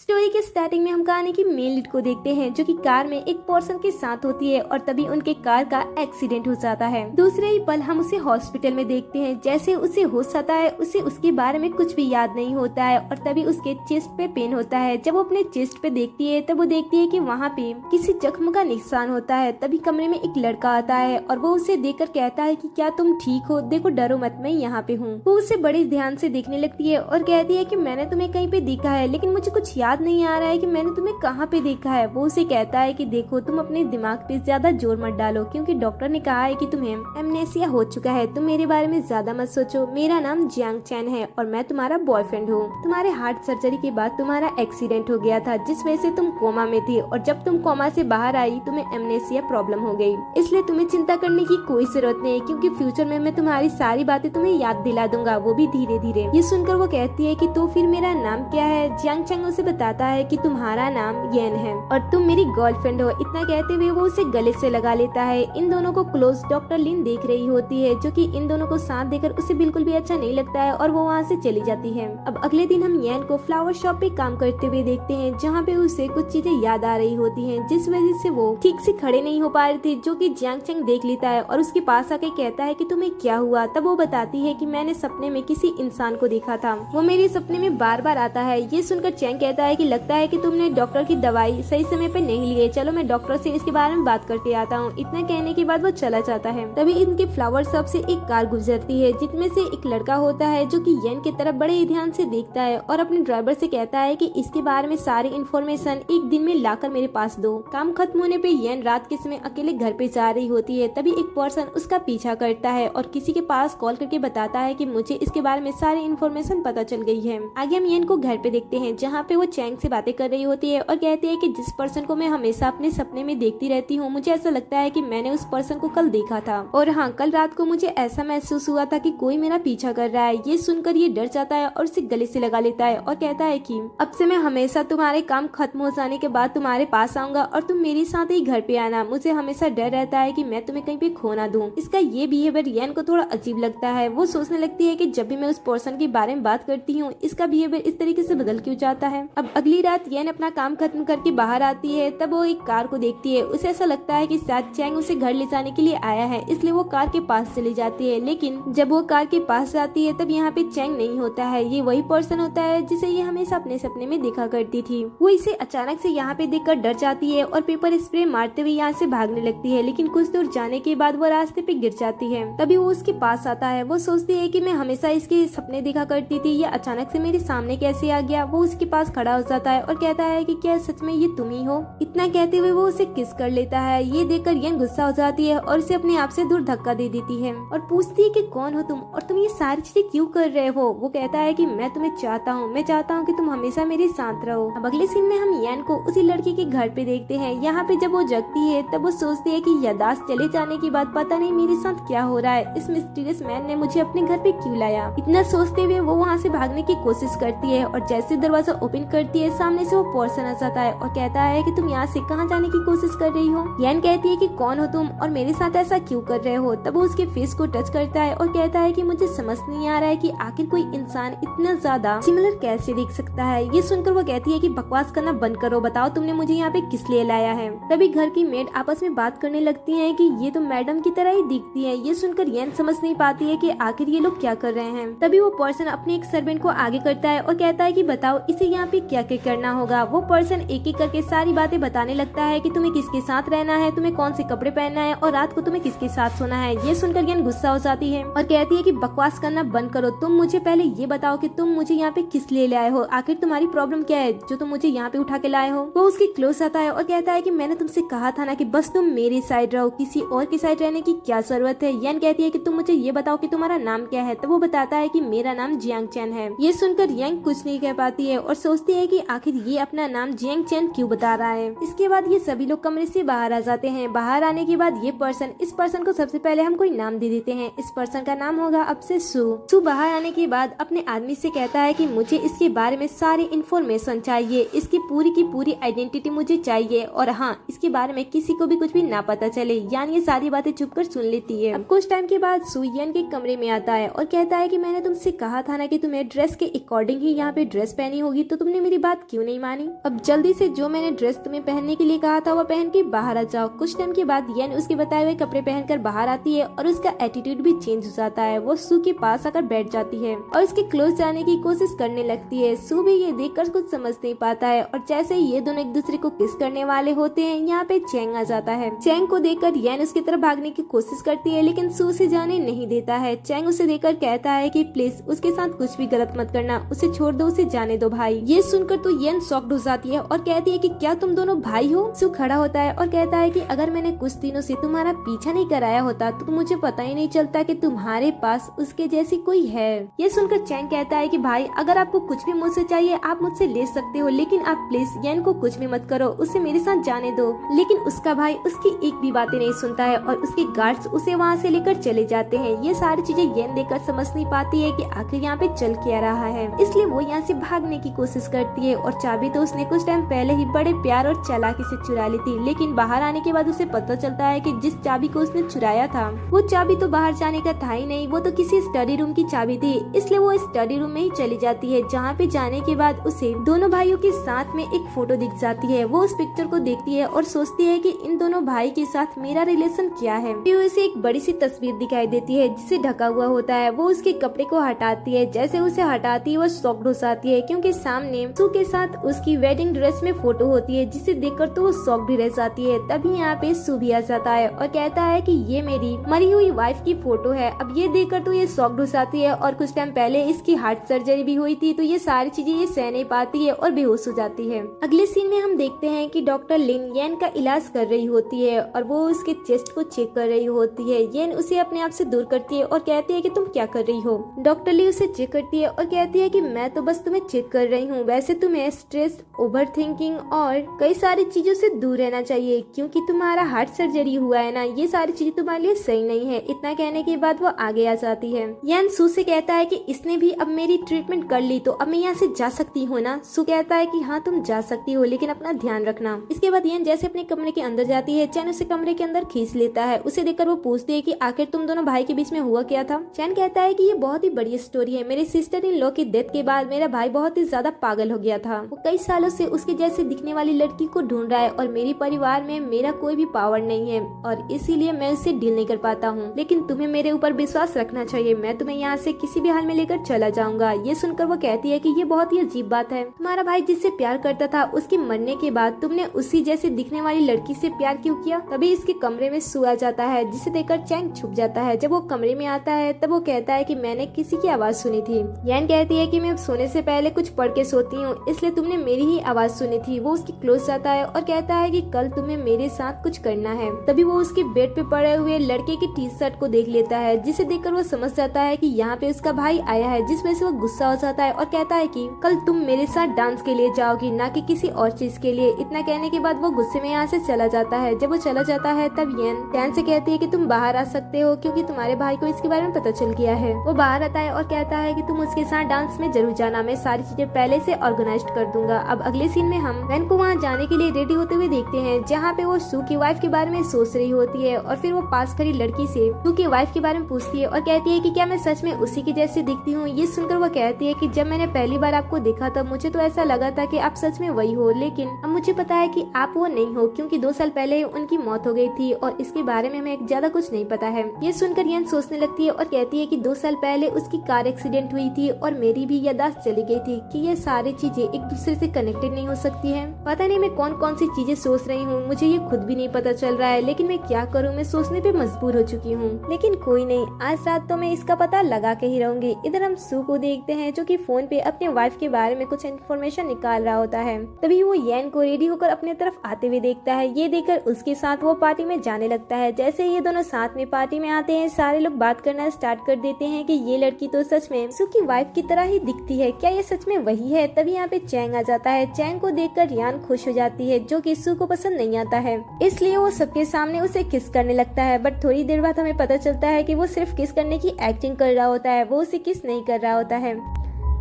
Story के starting में हम कहानी की मेन लीड को देखते हैं जो कि कार में एक पर्सन के साथ होती है और तभी उनके कार का एक्सीडेंट हो जाता है। दूसरे ही पल हम उसे हॉस्पिटल में देखते हैं। जैसे उसे होश आता है उसे उसके बारे में कुछ भी याद नहीं होता है और तभी उसके चेस्ट पे पेन होता है। जब वो अपने चेस्ट पे देखती है तब वो देखती है कि वहाँ पे किसी जख्म का निशान होता है। तभी कमरे में एक लड़का आता है और वो उसे देखकर कहता है कि क्या तुम ठीक हो, देखो डरो मत, मैं यहाँ पे हूँ। वो उसे बड़े ध्यान से देखने लगती है और कहती है कि मैंने तुम्हें कहीं पे देखा है लेकिन मुझे कुछ याद नहीं आ रहा है कि मैंने तुम्हें कहाँ पे देखा है। वो उसे कहता है कि देखो तुम अपने दिमाग पे ज्यादा जोर मत डालो क्योंकि डॉक्टर ने कहा है कि तुम्हें एमनेसिया हो चुका है, तुम मेरे बारे में ज्यादा मत सोचो। मेरा नाम जियांग चैन है और मैं तुम्हारा बॉयफ्रेंड हूँ। तुम्हारे हार्ट सर्जरी के बाद तुम्हारा एक्सीडेंट हो गया था जिस वजह से तुम कोमा में थी और जब तुम कोमा से बाहर आई तुम्हें एमनेसिया प्रॉब्लम हो गई। इसलिए तुम्हें चिंता करने की कोई जरूरत नहीं क्योंकि फ्यूचर में मैं तुम्हारी सारी बातें तुम्हें याद दिला दूंगा, वो भी धीरे धीरे। ये सुनकर वो कहती है कि तो फिर मेरा नाम क्या है। जियांग चैंग उसे बताता है कि तुम्हारा नाम येन है और तुम मेरी गर्लफ्रेंड हो। इतना कहते हुए वो उसे गले से लगा लेता है। इन दोनों को क्लोज डॉक्टर लिन देख रही होती है जो कि इन दोनों को साथ देकर उसे बिल्कुल भी अच्छा नहीं लगता है और वो वहाँ से चली जाती है। अब अगले दिन हम येन को फ्लावर शॉप पे काम करते हुए देखते हैं जहाँ पे उसे कुछ चीजें याद आ रही होती हैं जिस वजह से वो ठीक से खड़े नहीं हो पा रहे थे, जो कि जियांग चैंग देख लेता है और उसके पास आके कहता है कि तुम्हें क्या हुआ। तब वो बताती है कि मैंने सपने में किसी इंसान को देखा था, वो मेरे सपने में बार बार आता है। ये सुनकर चैंग कहता है कि लगता है कि तुमने डॉक्टर की दवाई सही समय पे नहीं लिए, चलो मैं डॉक्टर से इसके बारे में बात करके आता हूँ। इतना कहने के बाद वो चला जाता है। तभी इनके फ्लावर शॉप से एक कार गुजरती है जिसमें से एक लड़का होता है जो कि येन की तरफ बड़े ही ध्यान से देखता है और अपने ड्राइवर से कहता है कि इसके बारे में सारी इन्फॉर्मेशन एक दिन में लाकर मेरे पास दो। काम खत्म होने पे येन रात के समय अकेले घर पे जा रही होती है। तभी एक पर्सन उसका पीछा करता है और किसी के पास कॉल करके बताता है कि मुझे इसके बारे में सारी इन्फॉर्मेशन पता चल गई है। आगे हम येन को घर पे देखते हैं जहाँ पे वो चैंग से बातें कर रही होती है और कहती है कि जिस पर्सन को मैं हमेशा अपने सपने में देखती रहती हूँ, मुझे ऐसा लगता है कि मैंने उस पर्सन को कल देखा था और हाँ, कल रात को मुझे ऐसा महसूस हुआ था कि कोई मेरा पीछा कर रहा है। ये सुनकर ये डर जाता है और उसे गले से लगा लेता है और कहता है कि अब से मैं हमेशा तुम्हारे काम खत्म हो जाने के बाद तुम्हारे पास आऊंगा और तुम मेरे साथ ही घर पे आना। मुझे हमेशा डर रहता है कि मैं तुम्हें कहीं पे खो ना दूं। इसका ये बिहेवियर येन को थोड़ा अजीब लगता है। वो सोचने लगती है कि जब भी मैं उस पर्सन के बारे में बात करती हूँ इसका बिहेवियर इस तरीके से बदल क्यों जाता है। अब अगली रात येन अपना काम खत्म करके बाहर आती है। तब वो एक कार को देखती है। उसे ऐसा लगता है कि शायद चैंग उसे घर ले जाने के लिए आया है, इसलिए वो कार के पास चली जाती है। लेकिन जब वो कार के पास जाती है तब यहाँ पे चैंग नहीं होता है। ये वही पर्सन होता है जिसे ये हमेशा अपने सपने में देखा करती थी। वो इसे अचानक से यहाँ पे देखकर डर जाती है और पेपर स्प्रे मारते हुए यहाँ से भागने लगती है। लेकिन कुछ दूर जाने के बाद वो रास्ते पे गिर जाती है। तभी वो उसके पास आता है। वो सोचती है कि मैं हमेशा इसके सपने देखा करती थी, ये अचानक से मेरे सामने कैसे आ गया। वो उसके पास खड़ा हो जाता है और कहता है कि क्या सच में ये तुम ही हो। इतना कहते हुए वो उसे किस कर लेता है। ये देखकर येन गुस्सा हो जाती है और उसे अपने आप से दूर धक्का दे देती है और पूछती है कि कौन हो तुम और तुम ये सारी चीजें क्यों कर रहे हो। वो कहता है कि मैं तुम्हें चाहता हूँ, मैं चाहता हूँ कि तुम हमेशा मेरे साथ रहो। अब अगले सीन में हम येन को उसी लड़की के घर पे देखते हैं। यहाँ पे जब वो जगती है तब वो सोचती है कि यादाश्त चले जाने के बाद पता नहीं मेरे साथ क्या हो रहा है, इस मिस्टीरियस मैन ने मुझे अपने घर पे क्यों लाया। इतना सोचते हुए वो वहाँ से भागने की कोशिश करती है और जैसे दरवाजा ओपन करती है सामने से वो पर्सन आ जाता है और कहता है कि तुम यहाँ से कहाँ जाने की कोशिश कर रही हो। येन कहती है कि कौन हो तुम और मेरे साथ ऐसा क्यों कर रहे हो। तब वो उसके फेस को टच करता है और कहता है कि मुझे समझ नहीं आ रहा है कि आखिर कोई इंसान इतना ज्यादा सिमिलर कैसे दिख सकता है। ये सुनकर वो कहती है कि बकवास करना बंद करो, बताओ तुमने मुझे यहाँ पे किस लिए लाया है। तभी घर की मेड आपस में बात करने लगती है कि ये तो मैडम की तरह ही दिखती है। ये सुनकर येन समझ नहीं पाती है कि आखिर ये लोग क्या कर रहे हैं। तभी वो पर्सन अपने एक सर्वेंट को आगे करता है और कहता है कि बताओ इसे यहाँ पे क्या क्या करना होगा। वो पर्सन एक एक करके सारी बातें बताने लगता है कि तुम्हें किसके साथ रहना है, तुम्हें कौन से कपड़े पहनना है और रात को तुम्हें किसके साथ सोना है। ये सुनकर येन गुस्सा हो जाती है और कहती है कि बकवास करना बंद करो, तुम मुझे पहले ये बताओ कि तुम मुझे यहाँ पे किस लिए लाए हो, आखिर तुम्हारी प्रॉब्लम क्या है जो तुम मुझे यहाँ पे उठा के लाए हो। वो उसके क्लोज आता है और कहता है कि मैंने तुमसे कहा था ना कि बस तुम मेरी साइड रहो, किसी और की साइड रहने की क्या जरूरत है। येन कहती है कि तुम मुझे ये बताओ कि तुम्हारा नाम क्या है। तो वो बताता है कि मेरा नाम जियांग चैन है। ये सुनकर येन कुछ नहीं कह पाती है और सोचती है कि आखिर ये अपना नाम जियांग चैन क्यों बता रहा है। इसके बाद ये सभी लोग कमरे से बाहर आ जाते हैं। बाहर आने के बाद ये पर्सन इस पर्सन को सबसे पहले हम कोई नाम दे देते हैं। इस पर्सन का नाम होगा अब से सू। बाहर आने के बाद अपने आदमी से कहता है कि मुझे इसके बारे में सारी इन्फॉर्मेशन चाहिए, इसकी पूरी की पूरी आइडेंटिटी मुझे चाहिए और हाँ, इसके बारे में किसी को भी कुछ भी ना पता चले। यानी ये सारी बातें चुप कर सुन लेती है। अब कुछ टाइम के बाद सू येन के कमरे में आता है और कहता है कि मैंने तुमसे कहा था ना कि तुम्हें ड्रेस के अकॉर्डिंग ही यहाँ पे ड्रेस पहनी होगी, तो तुमने मेरी बात क्यों नहीं मानी? अब जल्दी से जो मैंने ड्रेस तुम्हें पहनने के लिए कहा था वो पहन के बाहर आ जाओ। कुछ टाइम के बाद येन उसके बताए हुए कपड़े पहनकर बाहर आती है और उसका एटीट्यूड भी चेंज हो जाता है। वो सू के पास आकर बैठ जाती है और उसके क्लोज जाने की कोशिश करने लगती है। सू भी ये देखकर कुछ समझ नहीं पाता है और जैसे ही ये दोनों एक दूसरे को किस करने वाले होते हैं, यहाँ पे चैंग आ जाता है। चैंग को देखकर येन उसकी तरफ भागने की कोशिश करती है लेकिन सू उसे जाने नहीं देता है। चैंग उसे देखकर कहता है कि प्लीज उसके साथ कुछ भी गलत मत करना, उसे छोड़ दो, उसे जाने दो भाई। ये सुनकर तो येन शॉक्ड हो जाती है और कहती है कि क्या तुम दोनों भाई हो? सू खड़ा होता है और कहता है कि अगर मैंने कुछ दिनों से तुम्हारा पीछा नहीं कराया होता तो मुझे पता ही नहीं चलता कि तुम्हारे पास उसके जैसी कोई है। ये सुनकर चैंग कहता है कि भाई अगर आपको कुछ भी मुझसे चाहिए आप मुझसे ले सकते हो, लेकिन आप प्लीज येन को कुछ भी मत करो, उसे मेरे साथ जाने दो। लेकिन उसका भाई उसकी एक भी बातें नहीं सुनता है और उसके गार्ड्स उसे वहाँ से लेकर चले जाते हैं। ये सारी चीजें येन देखकर समझ नहीं पाती है कि आखिर यहाँ पे चल क्या रहा है, इसलिए वो यहाँ से भागने की कोशिश करती है। और चाबी तो उसने कुछ टाइम पहले ही बड़े प्यार और चालाकी से चुरा ली थी, लेकिन बाहर आने के बाद उसे पता चलता है कि जिस चाबी को उसने चुराया था वो चाबी तो बाहर जाने का था ही नहीं, वो तो किसी स्टडी रूम की चाबी थी। इसलिए वो स्टडी रूम में ही चली जाती है, जहाँ पे जाने के बाद उसे दोनों भाइयों के साथ में एक फोटो दिख जाती है। वो उस पिक्चर को देखती है और सोचती है कि इन दोनों भाई के साथ मेरा रिलेशन क्या है। फिर उसे एक बड़ी सी तस्वीर दिखाई देती है जिसे ढका हुआ होता है। वो उसके कपड़े को हटाती है, जैसे उसे हटाती है वो शॉक्ड हो जाती है क्योंकि सामने सू के साथ उसकी वेडिंग ड्रेस में फोटो होती है, जिसे देखकर तो वो शॉक्ड रह जाती है। तभी यहाँ पे सू भी आ जाता है और कहता है कि ये मेरी मरी हुई वाइफ की फोटो है। अब ये देखकर तो ये शॉक्ड हो जाती है और कुछ टाइम पहले इसकी हार्ट सर्जरी भी हुई थी, तो ये सारी चीजें ये सह नहीं पाती है और बेहोश हो जाती है। अगले सीन में हम देखते हैं कि डॉक्टर लिन येन का इलाज कर रही होती है और वो उसके चेस्ट को चेक कर रही होती है। येन उसे अपने आप से दूर करती है और कहती है कि तुम क्या कर रही हो? डॉक्टर ली उसे चेक करती है और कहती है कि मैं तो बस तुम्हें चेक कर रही हूँ, वैसे तुम्हें स्ट्रेस, ओवर थिंकिंग और कई सारी चीजों से दूर रहना चाहिए क्योंकि तुम्हारा हार्ट सर्जरी हुआ है ना, ये सारी चीजें तुम्हारे लिए सही नहीं है। इतना कहने के बाद वो आगे आ जाती है। येन सू से कहता है कि इसने भी अब मेरी ट्रीटमेंट कर ली तो अब मैं यहाँ से जा सकती हूँ ना? सू कहता है कि हाँ तुम जा सकती हो, लेकिन अपना ध्यान रखना। इसके बाद येन जैसे अपने कमरे के अंदर जाती है, चैन उसे कमरे के अंदर खींच लेता है। उसे देखकर वो पूछती है कि आखिर तुम दोनों भाई के बीच में हुआ क्या था? चैन कहता है कि ये बहुत ही बड़ी स्टोरी है। मेरे सिस्टर इन लॉ की डेथ के बाद मेरा भाई बहुत ही ज्यादा पागल हो गया था। वो कई सालों से उसके जैसे दिखने वाली लड़की को ढूंढ रहा है और मेरे परिवार में मेरा कोई भी पावर नहीं है और इसीलिए मैं उससे डील नहीं कर पाता हूँ। लेकिन तुम्हें मेरे ऊपर विश्वास रखना चाहिए, मैं तुम्हें यहाँ से किसी भी हाल में लेकर चला जाऊंगा। ये सुनकर वो कहती है कि ये बहुत ही अजीब बात है। तुम्हारा भाई जिससे प्यार करता था उसके मरने के बाद तुमने उसी जैसे दिखने वाली लड़की से प्यार क्यों किया? तभी इसके कमरे में सू आ जाता है, जिसे देखकर चैंग छुप जाता है। जब वो कमरे में आता है तब वो कहता है कि मैंने किसी की आवाज सुनी थी। येन कहती है कि मैं सोने से पहले कुछ पढ़ के सोती हूँ, इसलिए तुमने मेरी ही आवाज सुनी थी। वो उसके क्लोज जाता है और कहता है कि कल तुम्हें मेरे साथ कुछ करना है। तभी वो उसके बेड पे पड़े हुए लड़के की टी शर्ट को देख लेता है, जिसे देखकर वो समझ जाता है कि यहाँ पे उसका भाई आया है, जिसमें से वो गुस्सा हो जाता है और कहता है कि कल तुम मेरे साथ डांस के लिए जाओगी, ना कि किसी और चीज के लिए। इतना कहने के बाद वो गुस्से में यहाँ से चला जाता है। जब वो चला जाता है तब येन चैन से कहती है कि तुम बाहर आ सकते हो क्योंकि तुम्हारे भाई को इसके बारे में पता चल गया है। वो बाहर आता है और कहता है कि तुम उसके साथ डांस में जरूर जाना, मैं सारी चीजें पहले से ऑर्गेनाइज कर दूंगा। अब अगले सीन में हम वैन को वहाँ जाने के लिए रेडी होते हुए देखते हैं, जहाँ पे वो सू की वाइफ के बारे में सोच रही होती है और फिर वो पास खड़ी लड़की से सू की वाइफ के बारे में पूछती है और कहती है कि क्या मैं सच में उसी की जैसे दिखती हूँ? ये सुनकर वो कहती है कि जब मैंने पहली बार आपको देखा तब मुझे तो ऐसा लगा था कि आप सच में वही हो, लेकिन अब मुझे पता है कि आप वो नहीं हो क्योंकि 2 साल पहले उनकी मौत हो गई थी और इसके बारे में हमें ज्यादा कुछ नहीं पता है। ये सुनकर येन सोचने लगती है और कहती है कि 2 साल पहले उसकी कार एक्सीडेंट हुई थी और मेरी भी याददाश्त चली गई थी कि ये सारी चीजें एक दूसरे से कनेक्टेड नहीं हो सकती है। पता नहीं मैं कौन कौन सी चीजें सोच रही हूँ, मुझे ये खुद भी नहीं पता चल रहा है, लेकिन मैं क्या करूँ, मैं सोचने पे मजबूर हो चुकी हूँ। लेकिन कोई नहीं, आज रात तो मैं इसका पता लगा के ही रहूंगी। इधर हम सू को देखते हैं जो कि फोन पे अपने वाइफ के बारे में कुछ इन्फॉर्मेशन निकाल रहा होता है। तभी वो येन को रेडी होकर अपने तरफ आते हुए देखता है। ये देखकर उसके साथ वो पार्टी में जाने लगता है। जैसे ये दोनों साथ में पार्टी में आते हैं, सारे लोग बात करना स्टार्ट कर देते हैं कि ये लड़की तो सच में सू की वाइफ की तरह ही दिखती है, क्या ये सच में वही है? तभी यहाँ पे चैंग आ जाता है। चैंग को देखकर यान खुश हो जाती है, जो कि सू को पसंद नहीं आता है, इसलिए वो सबके सामने उसे किस करने लगता है। बट थोड़ी देर बाद हमें पता चलता है कि वो सिर्फ किस करने की एक्टिंग कर रहा होता है, वो उसे किस नहीं कर रहा होता है।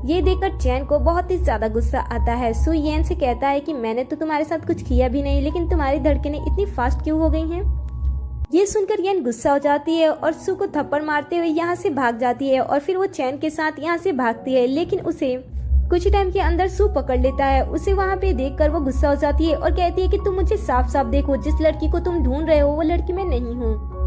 ये देखकर चैन को बहुत ही ज्यादा गुस्सा आता है। सू येन से कहता है कि मैंने तो तुम्हारे साथ कुछ किया भी नहीं, लेकिन तुम्हारी धड़कनें इतनी फास्ट क्यों हो गई हैं? ये सुनकर येन गुस्सा हो जाती है और सू को थप्पड़ मारते हुए यहाँ से भाग जाती है और फिर वो चैन के साथ यहाँ से भागती है, लेकिन उसे कुछ टाइम के अंदर सू पकड़ लेता है उसे। वहाँ पे देखकर वो गुस्सा हो जाती है और कहती है कि तुम मुझे साफ साफ देखो, जिस लड़की को तुम ढूंढ रहे हो वो लड़की मैं नहीं हूँ।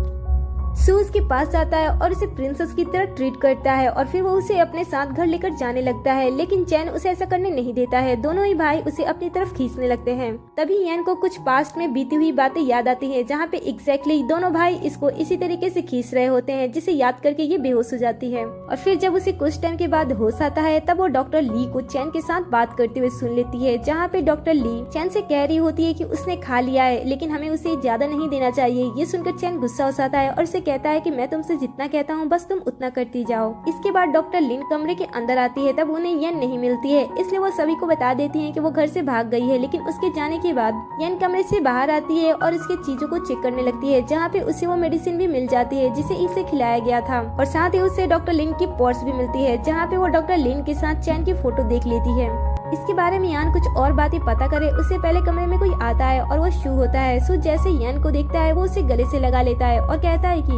सू उसके पास जाता है और उसे प्रिंसेस की तरह ट्रीट करता है और फिर वो उसे अपने साथ घर लेकर जाने लगता है, लेकिन चैन उसे ऐसा करने नहीं देता है। दोनों ही भाई उसे अपनी तरफ खींचने लगते हैं। तभी यन को कुछ पास्ट में बीती हुई बातें याद आती हैं, जहाँ पे एग्जैक्टली दोनों भाई इसको इसी तरीके से खींच रहे होते हैं, जिसे याद करके ये बेहोश हो जाती है। और फिर जब उसे कुछ टाइम के बाद होश आता है तब वो डॉक्टर ली को चैन के साथ बात करते हुए सुन लेती है, जहाँ पे डॉक्टर ली चैन से कह रही होती है कि उसने खा लिया है लेकिन हमें उसे ज्यादा नहीं देना चाहिए। ये सुनकर चैन गुस्सा हो जाता है और उसे कहता है कि मैं तुमसे जितना कहता हूँ बस तुम उतना करती जाओ। इसके बाद डॉक्टर लिन कमरे के अंदर आती है, तब उन्हें यन नहीं मिलती है, इसलिए वो सभी को बता देती है कि वो घर से भाग गई है। लेकिन उसके जाने के बाद यन कमरे से बाहर आती है और इसके चीजों को चेक करने लगती है, जहाँ पे उसे वो मेडिसिन भी मिल जाती है जिसे इसे खिलाया गया था। और साथ ही उसे डॉक्टर लिन की पर्स भी मिलती है, जहाँ पे वो डॉक्टर लिन के साथ चैन की फोटो देख लेती है। इसके बारे में यान कुछ और बातें पता करे उससे पहले कमरे में कोई आता है और वो शू होता है। सू जैसे यान को देखता है वो उसे गले से लगा लेता है और कहता है कि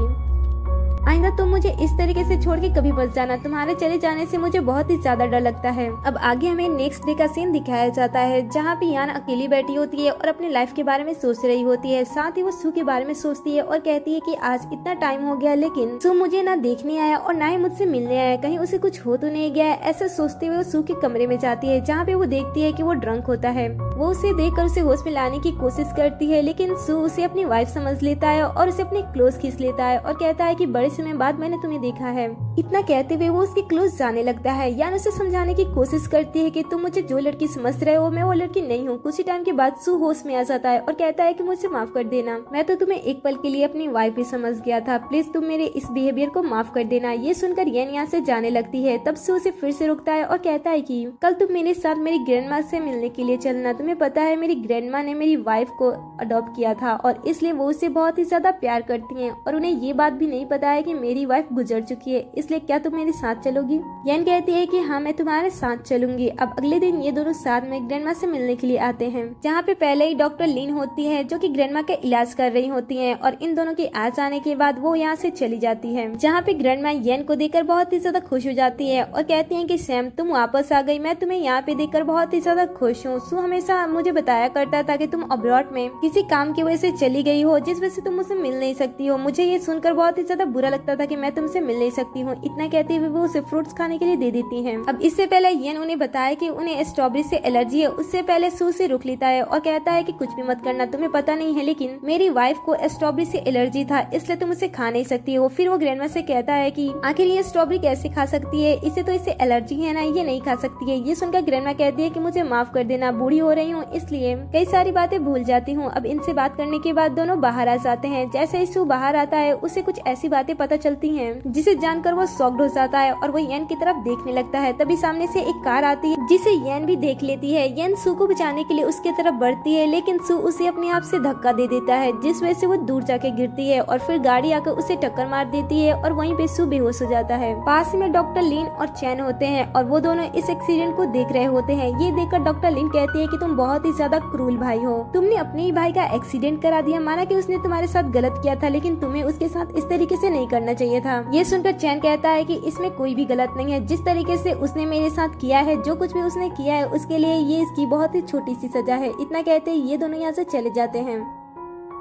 आइंदा तुम मुझे इस तरीके से छोड़ के कभी मत जाना, तुम्हारे चले जाने से मुझे बहुत ही ज्यादा डर लगता है। अब आगे हमें नेक्स्ट डे का सीन दिखाया जाता है, जहाँ पे यान अकेली बैठी होती है और अपने लाइफ के बारे में सोच रही होती है। साथ ही वो सू के बारे में सोचती है और कहती है कि आज इतना टाइम हो गया लेकिन सू मुझे ना देखने आया और ना ही मुझसे मिलने आया, कहीं उसे कुछ हो तो नहीं गया है। ऐसा सोचते हुए वो सू के कमरे में जाती है, जहाँ पे वो देखती है कि वो ड्रंक होता है। वो उसे देखकर उसे होश में लाने की कोशिश करती है, लेकिन सू उसे अपनी वाइफ समझ लेता है और उसे अपने क्लोज खींच लेता है और कहता है कि बड़े समय बाद मैंने तुम्हें देखा है। इतना कहते हुए वो उसके क्लोज जाने लगता है। यान उसे समझाने की कोशिश करती है कि तुम मुझे जो लड़की समझ रहे हो मैं वो लड़की नहीं हूँ। कुछ ही टाइम के बाद सू होश में आ जाता है और कहता है कि मुझे माफ कर देना, मैं तो तुम्हें एक पल के लिए अपनी वाइफ ही समझ गया था, प्लीज तुम मेरे इस बिहेवियर को माफ कर देना। ये सुनकर यान यहाँ से जाने लगती है। तब सू उसे फिर से रोकता है और कहता है कि कल तुम मेरे साथ मेरी ग्रैंडमा से मिलने के लिए चलना। तुम्हें पता है मेरी ग्रैंडमा ने मेरी वाइफ को अडॉप्ट किया था और इसलिए वो उसे बहुत ही ज्यादा प्यार करती हैं और उन्हें ये बात भी नहीं पता है कि मेरी वाइफ गुजर चुकी है, इसलिए क्या तुम मेरे साथ चलोगी? यान कहती है कि हाँ मैं तुम्हारे साथ चलूंगी। अब अगले दिन ये दोनों साथ में ग्रैंडमा से मिलने के लिए आते हैं, जहाँ पे पहले ही डॉक्टर लिन होती है जो कि ग्रैंडमा का इलाज कर रही होती हैं और इन दोनों के आ जाने के बाद वो यहाँ से चली जाती है, जहाँ पे ग्रैंडमा यान को देखकर बहुत ही ज्यादा खुश हो जाती है और कहती है कि सैम तुम वापस आ गई, मैं तुम्हें यहाँ पे देखकर बहुत ही ज्यादा खुश हूँ। सू हमेशा मुझे बताया करता था कि तुम अब्रॉड में किसी काम की वजह से चली गई हो जिस वजह से तुम मुझसे मिल नहीं सकती हो। मुझे ये सुनकर बहुत ही ज्यादा बुरा लगता था कि मैं तुमसे मिल नहीं सकती हूँ। इतना कहते हुए वो उसे फ्रूट्स खाने के लिए दे देती हैं। अब इससे पहले यन उन्हें बताया कि उन्हें स्ट्रॉबेरी से एलर्जी है, उससे पहले सू से रुक लेता है और कहता है कि कुछ भी मत करना, तुम्हें पता नहीं है लेकिन मेरी वाइफ को स्ट्रॉबेरी से एलर्जी था इसलिए तुम उसे खा नहीं सकती हो। फिर वो ग्रैंडमा से कहता है कि आखिर ये स्ट्रॉबेरी कैसे खा सकती है, इसे तो इससे एलर्जी है ना, ये नहीं खा सकती है। ये सुनकर ग्रैंडमा कहती है कि मुझे माफ कर देना, बूढ़ी हो रही हूँ इसलिए कई सारी बातें भूल जाती हूँ। अब इनसे बात करने के बाद दोनों बाहर आ जाते हैं। जैसे ही सू बाहर आता है उसे कुछ ऐसी बातें पता चलती हैं जिसे जानकर वो शॉक्ड हो जाता है और वो यन की तरफ देखने लगता है। तभी सामने से एक कार आती है जिसे यन भी देख लेती है। यन सू को बचाने के लिए उसके तरफ बढ़ती है लेकिन सू उसे अपने आप से धक्का दे देता है, जिस वजह से वो दूर जाके गिरती है और फिर गाड़ी आकर उसे टक्कर मार देती है और वहीं पे सू बेहोश हो जाता है। पास में डॉक्टर लिन और चैन होते हैं और वो दोनों इस एक्सीडेंट को देख रहे होते हैं। ये देखकर डॉक्टर लिन कहती है कि तुम बहुत ही ज्यादा क्रूर भाई हो, तुमने अपने ही भाई का एक्सीडेंट करा दिया। माना कि उसने तुम्हारे साथ गलत किया था लेकिन तुम्हें उसके साथ इस तरीके से नहीं करना चाहिए था। ये सुनकर चैन कहता है कि इसमें कोई भी गलत नहीं है, जिस तरीके से उसने मेरे साथ किया है, जो कुछ भी उसने किया है उसके लिए ये इसकी बहुत ही छोटी सी सजा है। इतना कहते ही ये दोनों यहाँ से चले जाते हैं।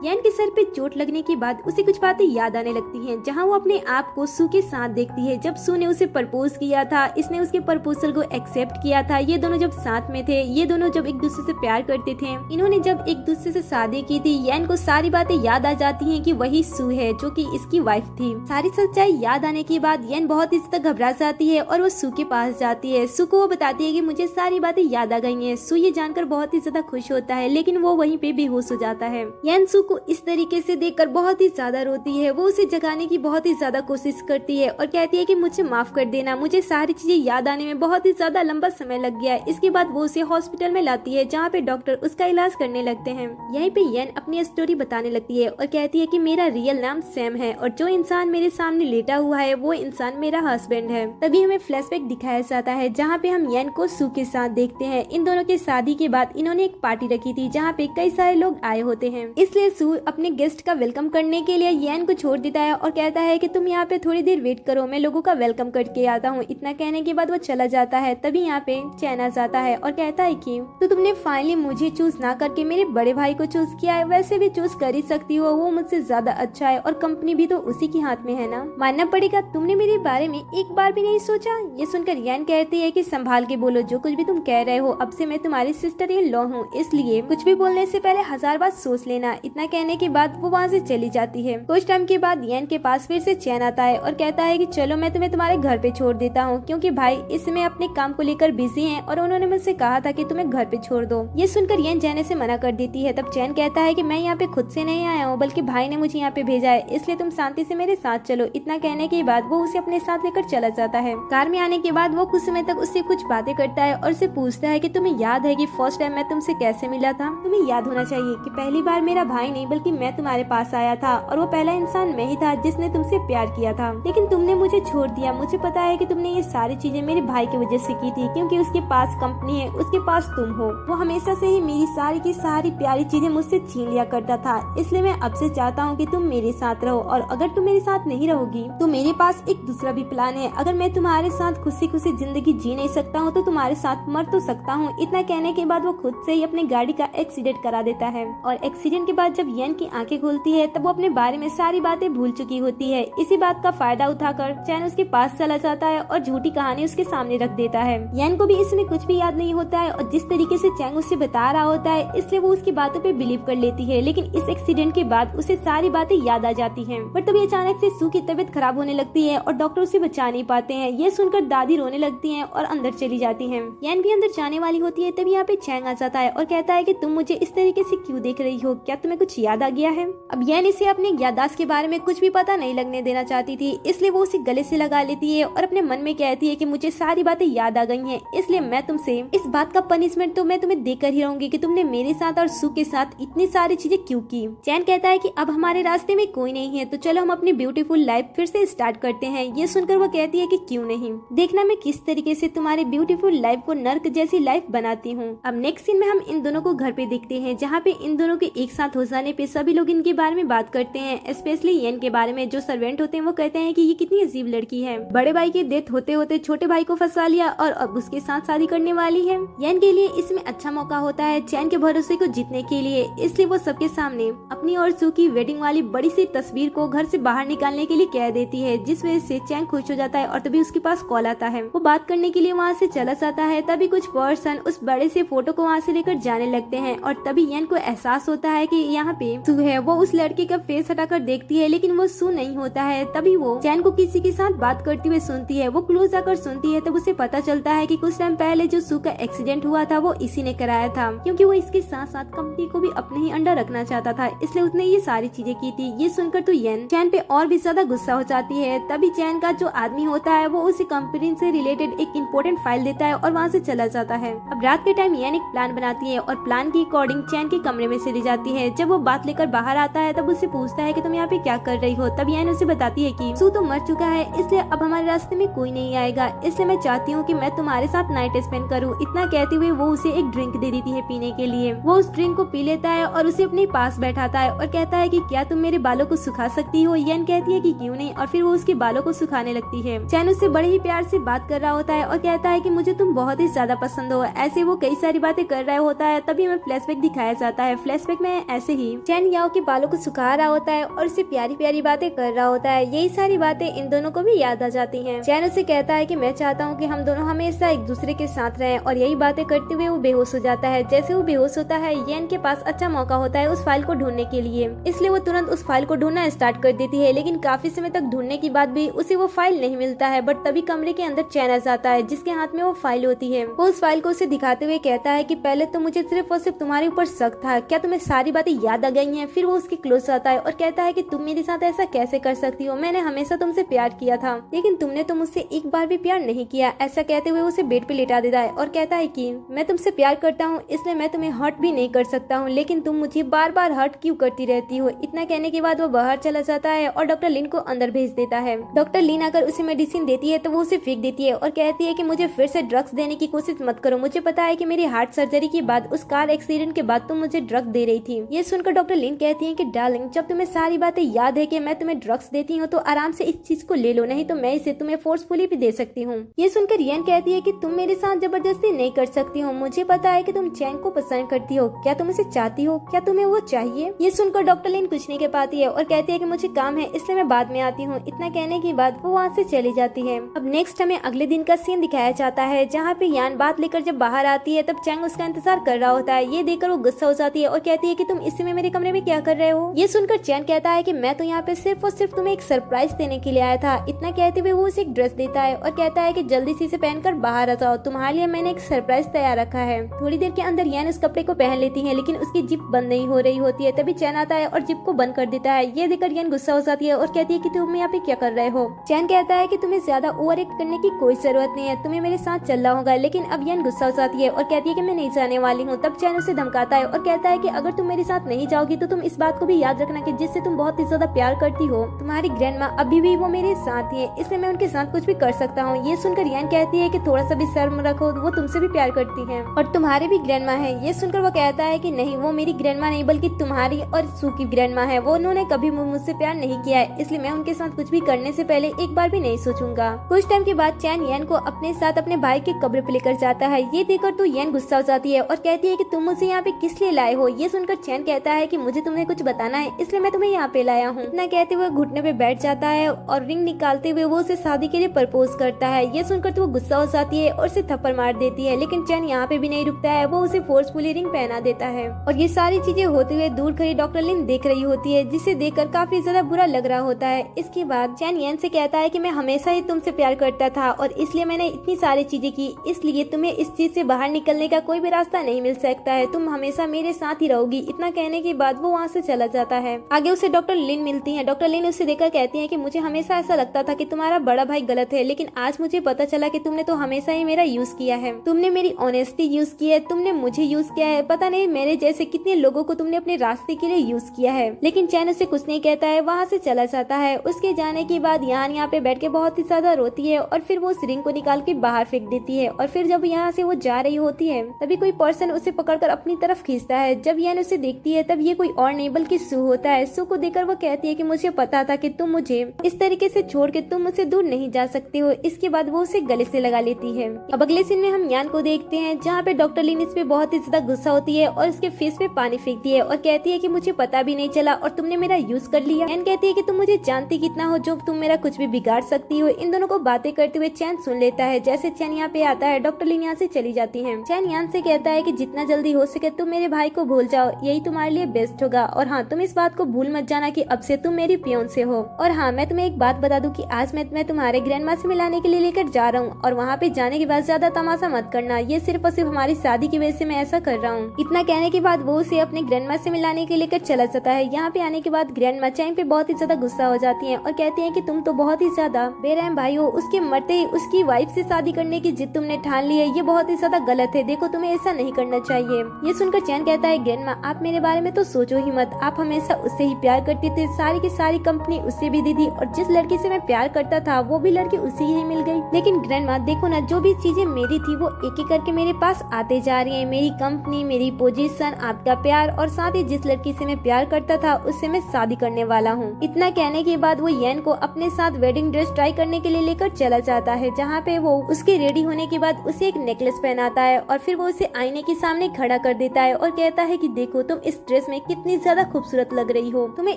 यान के सर पे चोट लगने के बाद उसे कुछ बातें याद आने लगती हैं, जहां वो अपने आप को सू के साथ देखती है। जब सू ने उसे प्रपोज किया था, इसने उसके प्रपोजल को एक्सेप्ट किया था। ये दोनों जब साथ में थे, ये दोनों जब एक दूसरे से प्यार करते थे, इन्होंने जब एक दूसरे से शादी की थी। यान को सारी बातें याद आ जाती हैं कि वही सू है जो कि इसकी वाइफ थी। सारी सच्चाई याद आने के बाद यान बहुत ही ज्यादा घबरा जाती है और वो सू के पास जाती है। सू को वो बताती है कि मुझे सारी बातें याद आ गई हैं। सू ये जानकर बहुत ही ज्यादा खुश होता है लेकिन वो वहीं पे बेहोश हो जाता है। यान सू को इस तरीके से देखकर बहुत ही ज्यादा रोती है। वो उसे जगाने की बहुत ही ज्यादा कोशिश करती है और कहती है कि मुझे माफ कर देना, मुझे सारी चीजें याद आने में बहुत ही ज्यादा लंबा समय लग गया। इसके बाद वो उसे हॉस्पिटल में लाती है जहाँ पे डॉक्टर उसका इलाज करने लगते हैं। यहीं पे यन अपनी स्टोरी बताने लगती है और कहती है कि मेरा रियल नाम सैम है और जो इंसान मेरे सामने लेटा हुआ है वो इंसान मेरा हस्बैंड है। तभी हमें फ्लैशबैक दिखाया जाता है जहाँ पे हम यन को सू के साथ देखते हैं। इन दोनों के शादी के बाद इन्होंने एक पार्टी रखी थी जहाँ पे कई सारे लोग आए होते हैं, इसलिए सू अपने गेस्ट का वेलकम करने के लिए येन को छोड़ देता है और कहता है कि तुम यहाँ पे थोड़ी देर वेट करो, मैं लोगों का वेलकम करके आता हूँ। इतना कहने के बाद वो चला जाता है। तभी यहाँ पे चैन आ जाता है और कहता है कि तो तुमने फाइनली मुझे चूज ना करके मेरे बड़े भाई को चूज किया है, वैसे भी चूज कर ही सकती हो, वो मुझसे ज्यादा अच्छा है और कंपनी भी तो उसी के हाथ में है ना। मानना पड़ेगा तुमने मेरे बारे में एक बार भी नहीं सोचा। ये सुनकर येन कहती है कि संभाल के बोलो, जो कुछ भी तुम कह रहे हो, अब से मैं तुम्हारी सिस्टर इन लॉ हूँ, इसलिए कुछ भी बोलने से पहले 1000 बार सोच लेना। इतना कहने के बाद वो वहाँ से चली जाती है। कुछ टाइम के बाद येन के पास फिर से चैन आता है और कहता है कि चलो मैं तुम्हें तुम्हारे घर पे छोड़ देता हूँ, क्योंकि भाई इस समय अपने काम को लेकर बिजी हैं और उन्होंने मुझसे कहा था कि तुम्हें घर पे छोड़ दो। ये सुनकर येन जाने से मना कर देती है। तब चैन कहता है कि मैं यहाँ पे खुद से नहीं आया हूँ, बल्कि भाई ने मुझे यहाँ पे भेजा है, इसलिए तुम शांति से मेरे साथ चलो। इतना कहने के बाद वो उसे अपने साथ लेकर चला जाता है। कार में आने के बाद वो कुछ समय तक उससे कुछ बातें करता है और उसे पूछता है कि तुम्हें याद है कि फर्स्ट टाइम मैं तुमसे कैसे मिला था। तुम्हें याद होना चाहिए कि पहली बार मेरा भाई नहीं बल्कि मैं तुम्हारे पास आया था और वो पहला इंसान मैं ही था जिसने तुमसे प्यार किया था, लेकिन तुमने मुझे छोड़ दिया। मुझे पता है कि तुमने ये सारी चीजें मेरे भाई की वजह से की थी, क्योंकि उसके पास कंपनी है, उसके पास तुम हो। वो हमेशा से ही मेरी सारी की सारी प्यारी चीजें मुझसे छीन लिया करता था, इसलिए मैं अब से चाहता हूँ कि तुम मेरे साथ रहो, और अगर तुम मेरे साथ नहीं रहोगी तो मेरे पास एक दूसरा भी प्लान है। अगर मैं तुम्हारे साथ खुशी खुशी जिंदगी जी नहीं सकता हूँ तो तुम्हारे साथ मर तो सकता हूँ। इतना कहने के बाद वो खुद से ही अपनी गाड़ी का एक्सीडेंट करा देता है, और एक्सीडेंट के बाद जब येन की आंखें खुलती है तब वो अपने बारे में सारी बातें भूल चुकी होती है। इसी बात का फायदा उठाकर चैन उसके पास चला जाता है और झूठी कहानी उसके सामने रख देता है। येन को भी इसमें कुछ भी याद नहीं होता है, और जिस तरीके से चैंग उससे बता रहा होता है इसलिए वो उसकी बातों पे बिलीव कर लेती है। लेकिन इस एक्सीडेंट के बाद उसे सारी बातें याद आ जाती हैं। पर तभी अचानक से सू की तबीयत खराब होने लगती है और डॉक्टर उसे बचा नहीं पाते हैं। ये सुनकर दादी रोने लगती हैं और अंदर चली जाती हैं। येन भी अंदर जाने वाली होती है, तभी यहाँ पे चैंग आ जाता है और कहता है कि तुम मुझे इस तरीके से क्यों देख रही हो, क्या तुम्हें कुछ याद आ गया है। अब येन इसे अपने याददाश्त के बारे में कुछ भी पता नहीं लगने देना चाहती थी, इसलिए वो उसे गले से लगा लेती है और अपने मन में कहती है कि मुझे सारी बातें याद आ गई हैं, इसलिए मैं तुमसे इस बात का पनिशमेंट तो मैं तुम्हें देकर ही रहूंगी कि तुमने मेरे साथ और सू के साथ इतनी सारी चीजें क्यों की। चैन कहता है कि अब हमारे रास्ते में कोई नहीं है, तो चलो हम अपनी ब्यूटीफुल लाइफ फिर से स्टार्ट करते हैं। ये सुनकर वो कहती है कि क्यों नहीं, देखना मैं किस तरीके से तुम्हारी ब्यूटीफुल लाइफ को नर्क जैसी लाइफ बनाती हूँ। अब नेक्स्ट सीन में हम इन दोनों को घर पे देखते हैं, जहाँ पे इन दोनों के एक साथ हो जाने पे सभी लोग इनके बारे में बात करते हैं, स्पेशली येन के बारे में। जो सर्वेंट होते हैं वो कहते हैं कि ये कितनी अजीब लड़की है, बड़े भाई की डेथ होते होते छोटे भाई को फंसा लिया और अब उसके साथ शादी करने वाली है। येन के लिए इसमें अच्छा मौका होता है चैन के भरोसे को जीतने के लिए, इसलिए वो सबके सामने अपनी और सू की वेडिंग वाली बड़ी सी तस्वीर को घर से बाहर निकालने के लिए कह देती है, जिस वजह से चैन खुश हो जाता है और तभी उसके पास कॉल आता है। वो बात करने के लिए वहाँ से चला जाता है। तभी कुछ पर्सन उस बड़े से फोटो को वहाँ से लेकर जाने लगते हैं, और तभी येन को एहसास होता है कि यहाँ पे सू है। वो उस लड़के का फेस हटाकर देखती है, लेकिन वो सू नहीं होता है। तभी वो चैन को किसी के साथ बात करते हुए सुनती है। वो क्लोज आकर सुनती है, तब उसे पता चलता है कि कुछ टाइम पहले जो सू का एक्सीडेंट हुआ था वो इसी ने कराया था, क्योंकि वो इसके साथ साथ कंपनी को भी अपने ही अंडर रखना चाहता था, इसलिए उसने ये सारी चीजें की थी। ये सुनकर तो येन चैन पे और भी ज्यादा गुस्सा हो जाती है। तभी चैन का जो आदमी होता है वो उसे कंपनी से रिलेटेड एक इम्पोर्टेंट फाइल देता है और वहाँ से चला जाता है। अब रात के टाइम येन एक प्लान बनाती है और प्लान के अकॉर्डिंग चैन के कमरे में चली जाती है। जब वो बात लेकर बाहर आता है तब उससे पूछता है कि तुम यहाँ पे क्या कर रही हो। तब येन उसे बताती है कि सू तो मर चुका है, इसलिए अब हमारे रास्ते में कोई नहीं आएगा, इसलिए मैं चाहती हूँ कि मैं तुम्हारे साथ नाइट स्पेंड करूँ। इतना कहते हुए वो उसे एक ड्रिंक दे देती है पीने के लिए। वो उस ड्रिंक को पी लेता है और उसे अपने पास बैठाता है और कहता है कि क्या तुम मेरे बालों को सुखा सकती हो। येन कहती है कि क्यों नहीं, और फिर वो उसके बालों को सुखाने लगती है। चैन उससे बड़े ही प्यार से बात कर रहा होता है और कहता है कि मुझे तुम बहुत ही ज्यादा पसंद हो। ऐसे वो कई सारी बातें कर रहा होता है। तभी हमें फ्लैशबैक दिखाया जाता है। फ्लैशबैक में ऐसे ही चैन याओ के बालों को सुखा रहा होता है और उससे प्यारी प्यारी बातें कर रहा होता है। यही सारी बातें इन दोनों को भी याद आ जाती हैं। चैन उसे कहता है कि मैं चाहता हूँ कि हम दोनों हमेशा एक दूसरे के साथ रहें, और यही बातें करते हुए वो बेहोश हो जाता है। जैसे वो बेहोश होता है, येन के पास अच्छा मौका होता है उस फाइल को ढूंढने के लिए, इसलिए वो तुरंत उस फाइल को ढूंढना स्टार्ट कर देती है। लेकिन काफी समय तक ढूंढने के बाद भी उसे वो फाइल नहीं मिलता है। बट तभी कमरे के अंदर चैन आ जाता है, जिसके हाथ में वो फाइल होती है। वो उस फाइल को उसे दिखाते हुए कहता है कि पहले तो मुझे सिर्फ और सिर्फ तुम्हारे ऊपर शक था, क्या तुम्हें सारी बातें याद आ गई हैं। फिर वो उसके क्लोज आता है और कहता है कि तुम मेरे साथ ऐसा कैसे कर सकती हो, मैंने हमेशा तुमसे प्यार किया था, लेकिन तुमने तो मुझसे एक बार भी प्यार नहीं किया। ऐसा कहते हुए उसे बेड पे लेटा देता है और कहता है कि मैं तुमसे प्यार करता हूँ, इसलिए मैं तुम्हें हर्ट भी नहीं कर सकता हूँ, लेकिन तुम मुझे बार बार हर्ट क्यों करती रहती हो। इतना कहने के बाद वो बाहर चला जाता है और डॉक्टर लिन को अंदर भेज देता है। डॉक्टर लिन आकर उसे मेडिसिन देती है तो वो उसे फेंक देती है और कहती है कि मुझे फिर से ड्रग्स देने की कोशिश मत करो। मुझे पता है कि मेरी हार्ट सर्जरी के बाद, उस कार एक्सीडेंट के बाद तुम मुझे ड्रग दे रही थी। ये सुनकर सुनकर डॉक्टर लिन कहती है कि डार्लिंग, जब तुम्हें सारी बातें याद है कि मैं तुम्हें ड्रग्स देती हूँ तो आराम से इस चीज को ले लो, नहीं तो मैं इसे तुम्हें फोर्सफुली भी दे सकती हूँ। ये सुनकर यन कहती है कि तुम मेरे साथ जबरदस्ती नहीं कर सकती हो, मुझे पता है कि तुम चैन को पसंद करती हो, क्या तुम उसे चाहती हो, क्या तुम्हें वो चाहिए। ये सुनकर डॉक्टर लिन कुछ नहीं कह पाती है और कहती है कि मुझे काम है इसलिए मैं बाद में आती हूँ। इतना कहने के बाद वो वहाँ से चली जाती है। अब नेक्स्ट हमें अगले दिन का सीन दिखाया जाता है जहाँ पे यान बात लेकर जब बाहर आती है तब चैंग उसका इंतजार कर रहा होता है। ये देखकर वो गुस्सा हो जाती है और कहती है कि तुम इस समय मेरे कमरे में क्या कर रहे हो। ये सुनकर चैन कहता है कि मैं तो यहाँ पे सिर्फ और सिर्फ तुम्हें एक सरप्राइज देने के लिए आया था। इतना कहते हुए वो उसे एक ड्रेस देता है और कहता है कि जल्दी से इसे पहनकर बाहर आ जाओ, तुम्हारे लिए मैंने एक सरप्राइज तैयार रखा है। थोड़ी देर के अंदर यान उस कपड़े को पहन लेती है लेकिन उसकी जिप बंद नहीं हो रही होती है। तभी चैन आता है और जिप को बंद कर देता है। ये देखकर यान गुस्सा हो जाती है और कहती है कि तुम यहाँ पे क्या कर रहे हो। चैन कहता है कि तुम्हें ज्यादा ओवर एक्ट करने की कोई जरूरत नहीं है, तुम्हें मेरे साथ चलना होगा। लेकिन अब यान गुस्सा हो जाती है और कहती है कि मैं नहीं जाने वाली हूँ। तब चैन उसे धमकाता है और कहता है कि अगर तुम मेरे साथ नहीं जाओगी तो तुम इस बात को भी याद रखना कि जिससे तुम बहुत ही ज्यादा प्यार करती हो, तुम्हारी ग्रैंड माँ अभी भी वो मेरे साथ ही है, इसलिए मैं उनके साथ कुछ भी कर सकता हूँ। ये सुनकर यान कहती है कि थोड़ा सा भी शर्म रखो, वो तुमसे भी प्यार करती है और तुम्हारी भी ग्रैंड माँ है। ये सुनकर वो कहता है कि नहीं, वो मेरी ग्रैंड माँ नहीं बल्कि तुम्हारी और सू की ग्रैंड माँ है। वो उन्होंने कभी मुझसे प्यार नहीं किया है, इसलिए मैं उनके साथ कुछ भी करने से पहले एक बार भी नहीं सोचूंगा। कुछ टाइम के बाद चैन यान को अपने साथ अपने भाई की कब्र पे लेकर जाता है। ये देखकर तो यान गुस्सा हो जाती है और कहती है कि तुम मुझे यहाँ पे किस लिए लाए हो। ये सुनकर चैन कहता है कि मुझे तुम्हें कुछ बताना है इसलिए मैं तुम्हें यहाँ पे लाया हूँ। इतना कहते हुए घुटने पे बैठ जाता है और रिंग निकालते हुए वो उसे शादी के लिए प्रपोज करता है। ये सुनकर तो वो गुस्सा हो जाती है और उसे थप्पड़ मार देती है, लेकिन चैन यहाँ पे भी नहीं रुकता है, वो उसे फोर्सफुली रिंग पहना देता है। और ये सारी चीजें होते हुए दूर खड़ी डॉक्टर लिन देख रही होती है, जिसे देखकर काफी ज्यादा बुरा लग रहा होता है। इसके बाद चैन यान से कहता है कि मैं हमेशा ही तुमसे प्यार करता था और इसलिए मैंने इतनी सारी चीजें की, इसलिए तुम्हें इस चीज से बाहर निकलने का कोई भी रास्ता नहीं मिल सकता है, तुम हमेशा मेरे साथ ही रहोगी। इतना कहने के बाद वो वहाँ से चला जाता है। आगे उसे डॉक्टर लिन मिलती है। डॉक्टर लिन उसे देखकर कहती है कि मुझे हमेशा ऐसा लगता था कि तुम्हारा बड़ा भाई गलत है, लेकिन आज मुझे पता चला कि तुमने तो हमेशा ही मेरा यूज किया है, तुमने मेरी ऑनेस्टी यूज की है, तुमने मुझे यूज किया है, पता नहीं मेरे जैसे कितने लोगों को तुमने अपने रास्ते के लिए यूज किया है। लेकिन चैन उसे कुछ नहीं कहता है, वहाँ से चला जाता है। उसके जाने के बाद यहाँ पे बैठ के बहुत ही ज्यादा रोती है और फिर वो उस रिंग को निकाल के बाहर फेंक देती है। और फिर जब यहाँ से वो जा रही होती है तभी कोई पर्सन उसे पकड़कर अपनी तरफ खींचता है। जब यान उसे देखती है तब ये कोई और नहीं बल्कि सू होता है। सू को देखकर वो कहती है कि मुझे पता था कि तुम मुझे इस तरीके से छोड़ के तुम मुझसे दूर नहीं जा सकते हो। इसके बाद वो उसे गले से लगा लेती है। अब अगले सीन में हम यान को देखते हैं जहाँ पे डॉक्टर लिन इस पे बहुत ही ज्यादा गुस्सा होती है और उसके फेस पे पानी फेंकती है और कहती है कि मुझे पता भी नहीं चला और तुमने मेरा यूज कर लिया। यान कहती है कि तुम मुझे जानती कितना हो जो तुम मेरा कुछ भी बिगाड़ सकती हो। इन दोनों को बातें करते हुए चैन सुन लेता है। जैसे चैन यहाँ पे आता है डॉक्टर लिन यहाँ से चली जाती है। चैन यान से कहता है कि जितना जल्दी हो सके तुम मेरे भाई को भूल जाओ, यही तुम्हारे लिए बेस्ट होगा। और हाँ, तुम इस बात को भूल मत जाना कि अब से तुम मेरी पियोन से हो। और हाँ, मैं तुम्हें एक बात बता दूं कि आज मैं तुम्हारे ग्रैंड माँ से मिलाने के लिए लेकर जा रहा हूँ और वहाँ पे जाने के बाद ज्यादा तमाशा मत करना, ये सिर्फ और सिर्फ हमारी शादी की वजह से मैं ऐसा कर रहा हूँ। इतना कहने के बाद वो उसे अपने ग्रैंड माँ से मिलाने के लेकर चला जाता है। यहाँ पे आने के बाद ग्रैंड माँ चैन पे बहुत ही ज्यादा गुस्सा हो जाती है और कहती है कि तुम तो बहुत ही ज्यादा बेरहम भाई हो, उसके मरते ही उसकी वाइफ से शादी करने की जिद तुमने ठान ली है, ये बहुत ही ज्यादा गलत है, देखो तुम्हें ऐसा नहीं करना चाहिए। ये सुनकर चैन कहता है ग्रैंड माँ आप मेरे बारे में तो सोचो ही मत, आप हमेशा उससे ही प्यार करते थे, सारी की सारी कंपनी उससे भी दी थी और जिस लड़की से मैं प्यार करता था वो भी लड़की उसी ही मिल गई। लेकिन ग्रैंड माँ देखो ना, जो भी चीजें मेरी थी वो एक एक करके मेरे पास आते जा रही है, मेरी कंपनी, मेरी पोजीशन, आपका प्यार और साथ ही जिस लड़की से मैं प्यार करता था उससे मैं शादी करने वाला हूँ। इतना कहने के बाद वो यान को अपने साथ वेडिंग ड्रेस ट्राई करने के लिए लेकर चला जाता है, जहाँ पे वो उसके रेडी होने के बाद उसे एक नेकलेस पहनाता है और फिर वो उसे आईने के सामने खड़ा कर देता है और कहता है कि देखो तुम इस ड्रेस में कितनी ज्यादा खूबसूरत लग रही हो, तुम्हें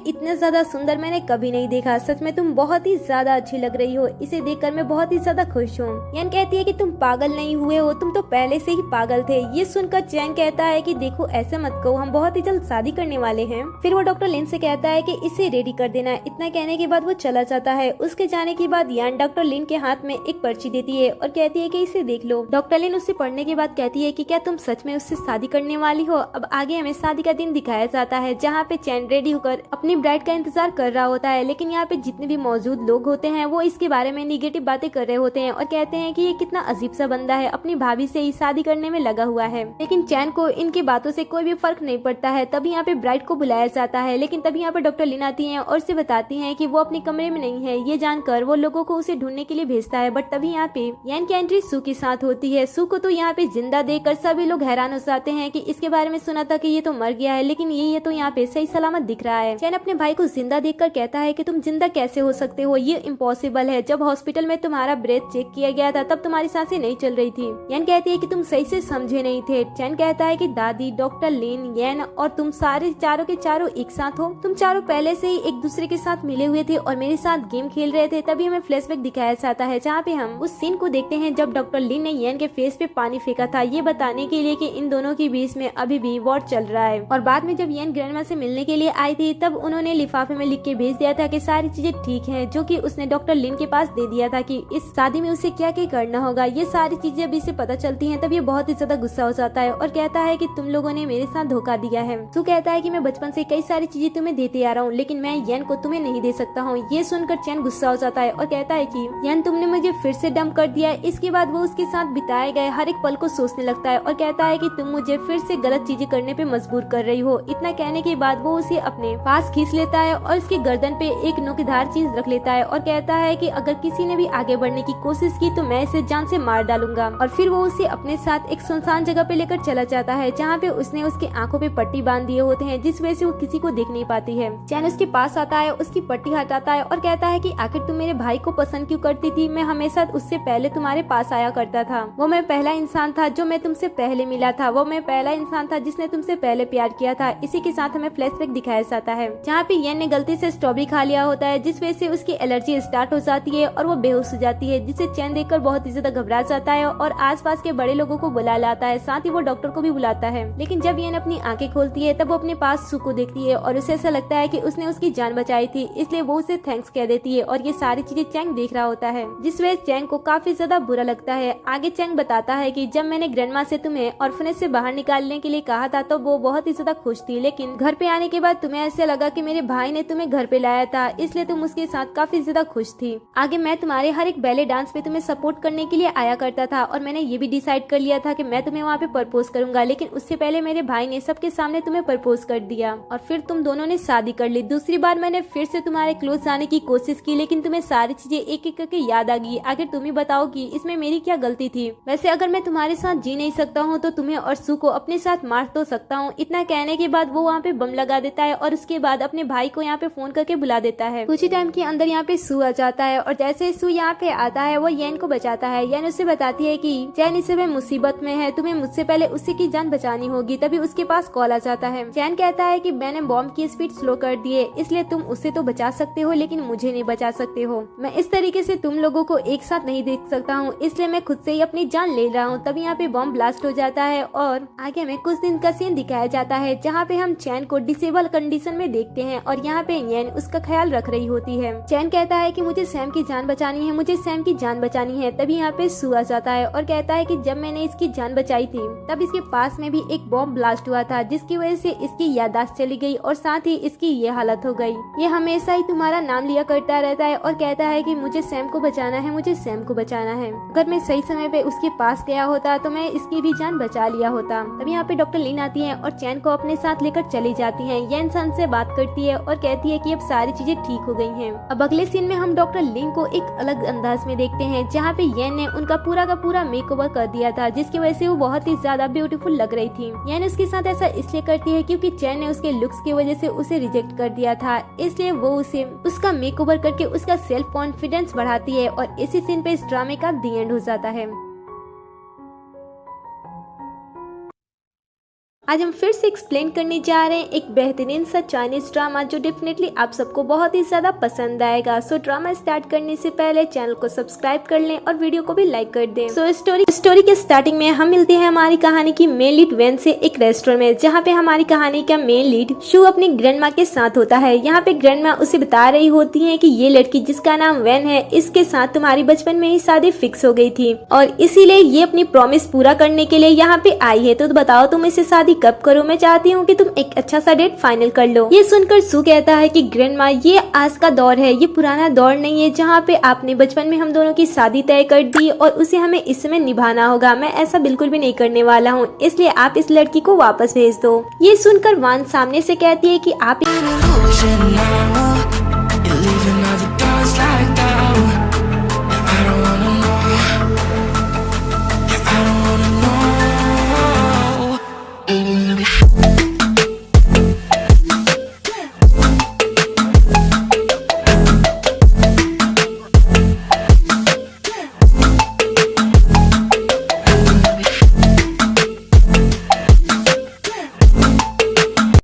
इतना ज्यादा सुंदर मैंने कभी नहीं देखा, सच में तुम बहुत ही ज्यादा अच्छी लग रही हो, इसे देखकर मैं बहुत ही ज्यादा खुश हूँ। यान कहती है कि तुम पागल नहीं हुए हो, तुम तो पहले से ही पागल थे। ये सुनकर चैन कहता है कि देखो ऐसा मत कहो, हम बहुत ही जल्द शादी करने वाले हैं। फिर वो डॉक्टर लिन से कहता है कि इसे रेडी कर देना। इतना कहने के बाद वो चला जाता है। उसके जाने के बाद यान डॉक्टर लिन के हाथ में एक पर्ची देती है और कहती है कि इसे देख लो। डॉक्टर लिन उससे पढ़ने के बाद कहती है कि क्या तुम सच में उससे शादी करने वाली हो। अब आगे हमें शादी का दिन दिखाया जाता है, जहाँ पे चैन रेडी होकर अपनी ब्राइड का इंतजार कर रहा होता है, लेकिन यहाँ पे जितने भी मौजूद लोग होते हैं वो इसके बारे में निगेटिव बातें कर रहे होते हैं और कहते हैं कि ये कितना अजीब सा बंदा है, अपनी भाभी से ही शादी करने में लगा हुआ है। लेकिन चैन को इनकी बातों से कोई भी फर्क नहीं पड़ता है। तभी यहाँ पे ब्राइड को बुलाया जाता है, लेकिन तभी यहाँ पे डॉक्टर लिन आती है और उसे बताती है कि वो अपने कमरे में नहीं है। ये जानकर वो लोगों को उसे ढूंढने के लिए भेजता है, बट तभी यहाँ पे यान की एंट्री सू के साथ होती है। सू को तो यहाँ पे जिंदा देखकर सभी लोग हैरान हो जाते हैं कि इसके बारे में सुना था कि ये तो मर गया है, लेकिन लेकिन ये तो यहाँ पे सही सलामत दिख रहा है। चैन अपने भाई को जिंदा देखकर कहता है कि तुम जिंदा कैसे हो सकते हो, ये इम्पॉसिबल है। जब हॉस्पिटल में तुम्हारा ब्रेथ चेक किया गया था तब तुम्हारी सांसें नहीं चल रही थी। यन कहती है कि तुम सही से समझे नहीं थे। चैन कहता है कि दादी, डॉक्टर लिन, येन और तुम सारे चारों के चारों एक साथ हो। तुम चारों पहले से ही एक दूसरे के साथ मिले हुए थे और मेरे साथ गेम खेल रहे थे। तभी हमें फ्लैशबैक दिखाया जाता है जहाँ पे हम उस सीन को देखते हैं जब डॉक्टर लिन ने येन के फेस पे पानी फेंका था, ये बताने के लिए कि इन दोनों के बीच में अभी भी वॉर चल रहा है। और बाद में जब येन ग्रैंडमा से मिलने के लिए आई थी तब उन्होंने लिफाफे में लिख के भेज दिया था कि सारी चीजें ठीक है, जो कि उसने डॉक्टर लिन के पास दे दिया था कि इस शादी में उसे क्या क्या करना होगा। ये सारी चीजें अभी से पता चलती हैं तब ये बहुत ही ज्यादा गुस्सा हो जाता है और कहता है कि तुम लोगों ने मेरे साथ धोखा दिया है। सू कहता है कि मैं बचपन से कई सारी चीजें तुम्हें देते आ रहा हूँ, लेकिन मैं येन को तुम्हें नहीं दे सकता हूँ। ये सुनकर चैन गुस्सा हो जाता है और कहता है कि येन, तुमने मुझे फिर से डंप कर दिया। इसके बाद वो उसके साथ बिताए गए हर एक पल को सोचने लगता है और कहता है कि तुम मुझे फिर से गलत चीजें करने पे मजबूर कर रही हो। इतना कहने के बाद वो उसे अपने पास खींच लेता है और उसकी गर्दन पे एक नोकदार चीज रख लेता है और कहता है कि अगर किसी ने भी आगे बढ़ने की कोशिश की तो मैं इसे जान से मार डालूंगा। और फिर वो उसे अपने साथ एक सुनसान जगह पे लेकर चला जाता है जहाँ पे उसने उसके आंखों पे पट्टी बांध दिए होते हैं, जिस वजह से वो किसी को देख नहीं पाती है। चैन उसके पास आता है, उसकी पट्टी हटाता है और कहता है कि आखिर तुम मेरे भाई को पसंद क्यों करती थी? मैं हमेशा उससे पहले तुम्हारे पास आया करता था। वो मैं पहला इंसान था जो मैं तुमसे पहले मिला था। वो मैं पहला इंसान था जिसने तुमसे पहले प्यार किया था। इसी के साथ हमें फ्लैशबैक दिखाया जाता है जहाँ पे येन ने गलती से स्ट्रॉबेरी खा लिया होता है, जिस वजह से उसकी एलर्जी स्टार्ट हो जाती है और वो बेहोश हो जाती है, जिसे चैन देखकर बहुत ही ज्यादा घबरा जाता है और आसपास के बड़े लोगों को बुला लाता है। साथ ही वो डॉक्टर को भी बुलाता है। लेकिन जब येन अपनी आंखें खोलती है तब वो अपने पास सू को देखती है और उसे ऐसा लगता है कि उसने उसकी जान बचाई थी, इसलिए वो उसे थैंक्स कह देती है। और ये सारी चीजें चैंग देख रहा होता है, जिस वजह चैंग को काफी ज्यादा बुरा लगता है। आगे चैंग बताता है कि जब मैंने ग्रैंडमा से तुम्हें ऑर्फनेज से बाहर निकालने के लिए कहा था तो वो बहुत ही ज्यादा खुश थी, लेकिन घर पे आने के बाद तुम्हें ऐसा लगा कि मेरे भाई ने तुम्हें घर पे लाया था, इसलिए तुम उसके साथ काफी ज्यादा खुश थी। आगे मैं तुम्हारे हर एक बैले डांस पे तुम्हें सपोर्ट करने के लिए आया करता था और मैंने ये भी डिसाइड कर लिया था कि मैं तुम्हें वहाँ पे प्रपोज करूंगा, लेकिन उससे पहले मेरे भाई ने सबके सामने तुम्हें प्रपोज कर दिया और फिर तुम दोनों ने शादी कर ली। दूसरी बार मैंने फिर से तुम्हारे क्लोज आने की कोशिश की, लेकिन तुम्हें सारी चीजें एक एक करके याद आ गई। आखिर तुम ही बताओ कि इसमें मेरी क्या गलती थी? वैसे अगर मैं तुम्हारे साथ जी नहीं सकता हूँ तो तुम्हें और सू को अपने साथ मार तो सकता हूँ। इतना कहने के बाद वो वहाँ पे बम लगा देता है और उसके बाद अपने भाई को यहाँ पे फोन करके बुला देता है। कुछ ही टाइम के अंदर यहाँ पे सू आ जाता है और जैसे सू यहाँ पे आता है वो येन को बचाता है। येन उससे बताती है कि चैन इस समय मुसीबत में है, तुम्हें मुझसे पहले उसी की जान बचानी होगी। तभी उसके पास कॉल आ जाता है। चैन कहता है कि मैंने बॉम्ब की स्पीड स्लो कर दी है, इसलिए तुम उसे तो बचा सकते हो लेकिन मुझे नहीं बचा सकते हो। मैं इस तरीके से तुम लोगों को एक साथ नहीं देख सकता हूँ, इसलिए मैं खुद से ही अपनी जान ले रहा हूँ। तभी यहाँ पे बॉम्ब ब्लास्ट हो जाता है और आगे में कुछ दिन का सीन दिखाया जाता है जहाँ पे हम चैन को डिसेबल कंडीशन में देखते हैं और यहाँ पे येन उसका ख्याल रख रही होती है। चैन कहता है कि मुझे सैम की जान बचानी है, मुझे सैम की जान बचानी है। तभी यहाँ पे सू आ जाता है और कहता है कि जब मैंने इसकी जान बचाई थी तब इसके पास में भी एक बॉम्ब ब्लास्ट हुआ था, जिसकी वजह से इसकी याददाश्त चली गई और साथ ही इसकी ये हालत हो गई। ये हमेशा ही तुम्हारा नाम लिया करता रहता है और कहता है कि मुझे सैम को बचाना है, मुझे सैम को बचाना है। अगर मैं सही समय पे उसके पास गया होता तो मैं इसकी भी जान बचा लिया होता। तभी यहाँ पे डॉक्टर लिन आती है और चैन को अपने साथ लेकर चली जाती है। येन सन से बात करती है और कहती है कि अब सारी चीजें ठीक हो गई हैं। अब अगले सीन में हम डॉक्टर लिन को एक अलग अंदाज में देखते हैं जहाँ पे येन ने उनका पूरा का पूरा मेकओवर कर दिया था, जिसकी वजह से वो बहुत ही ज्यादा ब्यूटीफुल लग रही थी। येन उसके साथ ऐसा इसलिए करती है क्योंकि चैन ने उसके लुक्स की वजह से उसे रिजेक्ट कर दिया था, इसलिए वो उसे उसका मेकओवर करके उसका सेल्फ कॉन्फिडेंस बढ़ाती है और इसी सीन पे इस ड्रामे का दी एंड हो जाता है। आज हम फिर से एक्सप्लेन करने जा रहे हैं एक बेहतरीन सा चाइनीज ड्रामा जो डेफिनेटली आप सबको बहुत ही ज्यादा पसंद आएगा। सो ड्रामा स्टार्ट करने से पहले चैनल को सब्सक्राइब कर लें और वीडियो को भी लाइक कर दें। सो स्टोरी के स्टार्टिंग में हम मिलते हैं हमारी कहानी की मेन लीड वेन से एक रेस्टोरेंट में, जहाँ पे हमारी कहानी का मेन लीड शू अपनी ग्रैंडमा के साथ होता है। यहाँ पे ग्रैंडमा उसे बता रही होती है कि ये लड़की जिसका नाम वेन है, इसके साथ तुम्हारी बचपन में ही शादी फिक्स हो गई थी और इसीलिए ये अपनी प्रॉमिस पूरा करने के लिए यहाँ पे आई है। तो बताओ तुम इसे शादी कब करो? मैं चाहती हूँ कि तुम एक अच्छा सा डेट फाइनल कर लो। ये सुनकर सू कहता है कि ग्रैंडमा, ये आज का दौर है, ये पुराना दौर नहीं है जहाँ पे आपने बचपन में हम दोनों की शादी तय कर दी और उसे हमें इस समय निभाना होगा। मैं ऐसा बिल्कुल भी नहीं करने वाला हूँ, इसलिए आप इस लड़की को वापस भेज दो। ये सुनकर वान सामने से कहती है कि आप